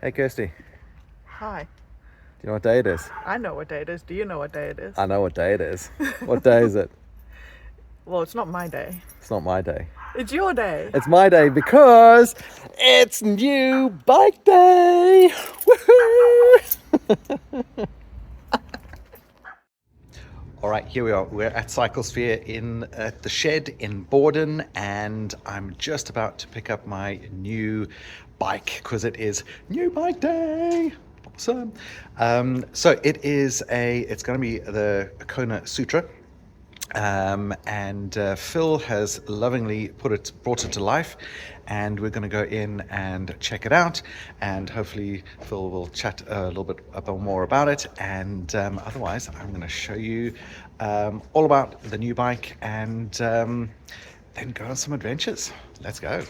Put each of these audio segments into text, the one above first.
Hey Kirsty, do Hi. you know what day it is? I know what day it is. Do you know what day it is? I know what day it is. What day is it? Well, it's not my day. It's not my day. It's your day. It's my day because it's new bike day! Woohoo! All right, here we are. We're at Cyclesphere at the shed in Borden, and I'm just about to pick up my new bike because it is new bike day. Awesome. So it's going to be the Kona Sutra. And Phil has lovingly brought it to life, and we're going to go in and check it out, and hopefully Phil will chat a little bit more about it, and otherwise I'm going to show you all about the new bike, and then go on some adventures. Let's go.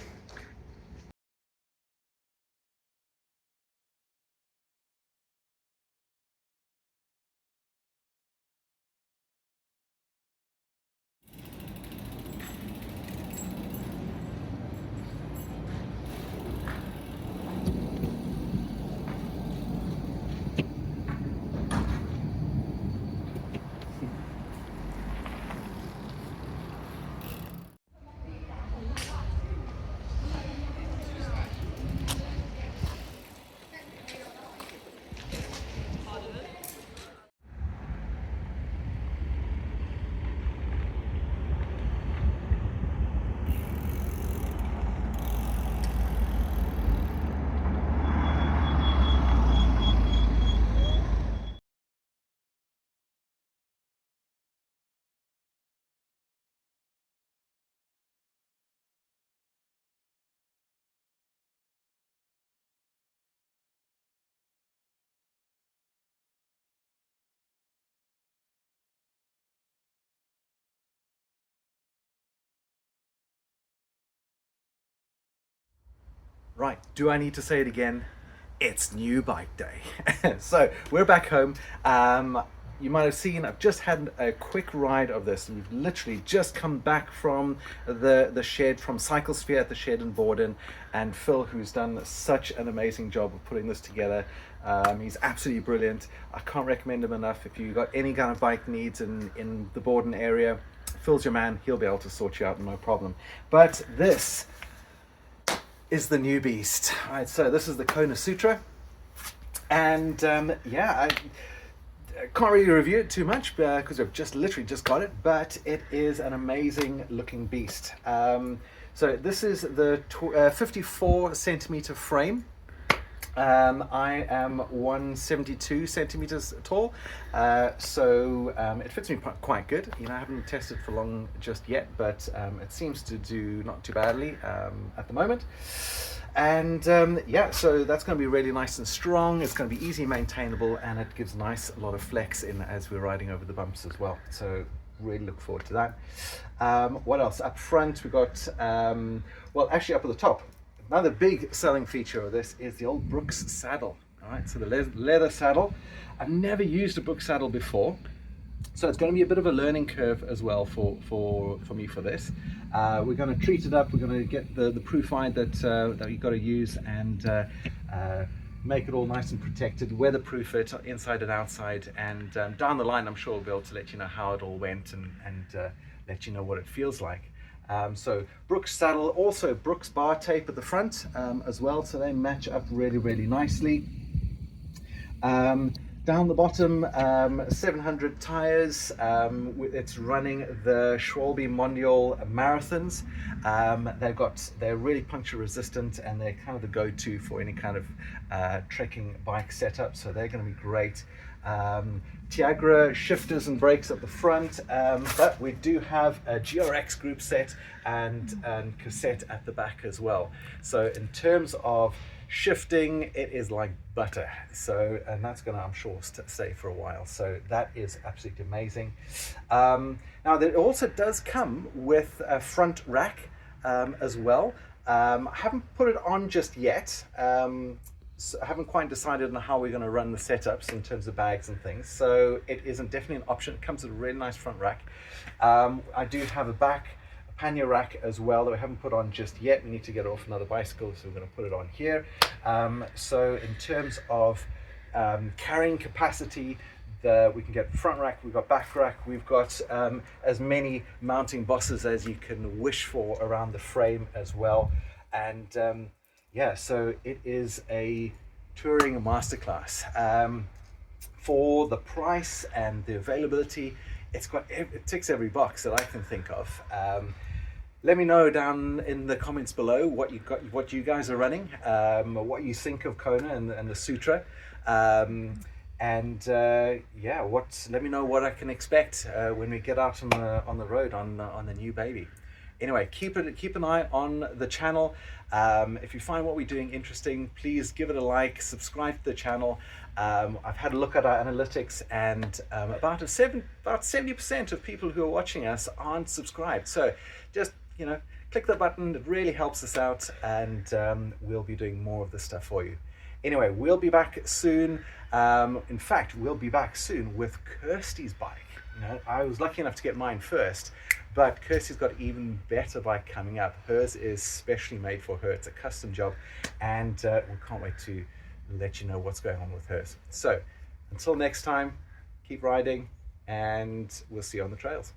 Right, do I need to say it again? It's new bike day. So we're back home. You might have seen I've just had a quick ride of this. We've literally just come back from the shed, from Cyclesphere at the shed in Borden, and Phil, who's done such an amazing job of putting this together. He's absolutely brilliant. I can't recommend him enough. If you've got any kind of bike needs in the Borden area, Phil's your man. He'll be able to sort you out, no problem. But this is the new beast. All right, so this is the Kona Sutra, and I can't really review it too much because I've literally just got it, but it is an amazing looking beast. So this is the 54 centimeter frame. I am 172 centimeters tall, so it fits me quite good. You know, I haven't tested for long just yet, but it seems to do not too badly at the moment. And so that's going to be really nice and strong. It's going to be easy maintainable, and it gives a lot of flex in as we're riding over the bumps as well. So really look forward to that. What else? Up front, we've got, actually up at the top, another big selling feature of this is the old Brooks saddle. All right, so the leather saddle. I've never used a Brooks saddle before, so it's going to be a bit of a learning curve as well for me for this. We're going to treat it up. We're going to get the proofhide that you've got to use, and make it all nice and protected, weatherproof it inside and outside, and down the line I'm sure we'll be able to let you know how it all went, and let you know what it feels like. So Brooks saddle, also Brooks bar tape at the front as well, so they match up really nicely. Down the bottom, 700 tires. It's running the Schwalbe Mondial marathons. They're really puncture resistant, and they're kind of the go-to for any kind of trekking bike setup, so they're going to be great. Tiagra shifters and brakes at the front, but we do have a GRX group set and cassette at the back as well. So in terms of shifting, it is like butter. So, and that's going to, I'm sure, stay for a while. So that is absolutely amazing. Now, it also does come with a front rack as well. I haven't put it on just yet. So I haven't quite decided on how we're going to run the setups in terms of bags and things. So it isn't definitely an option. It comes with a really nice front rack. I do have a pannier rack as well that we haven't put on just yet. We need to get off another bicycle, so we're going to put it on here. So in terms of carrying capacity, we can get front rack, we've got back rack, we've got as many mounting bosses as you can wish for around the frame as well. And yeah, so it is a touring masterclass. For the price and the availability, it ticks every box that I can think of. Let me know down in the comments below what you guys are running, what you think of Kona and the Sutra, yeah, let me know what I can expect when we get out on the road on the new baby. Anyway, keep an eye on the channel. If you find what we're doing interesting, please give it a like, subscribe to the channel. I've had a look at our analytics, and about 70% of people who are watching us aren't subscribed. So just, click the button. It really helps us out, and we'll be doing more of this stuff for you. Anyway, we'll be back soon. In fact, we'll be back soon with Kirsty's bike. I was lucky enough to get mine first, but Kirsty's got an even better bike coming up. Hers is specially made for her. It's a custom job, and we can't wait to let you know what's going on with hers. So until next time, keep riding, and we'll see you on the trails.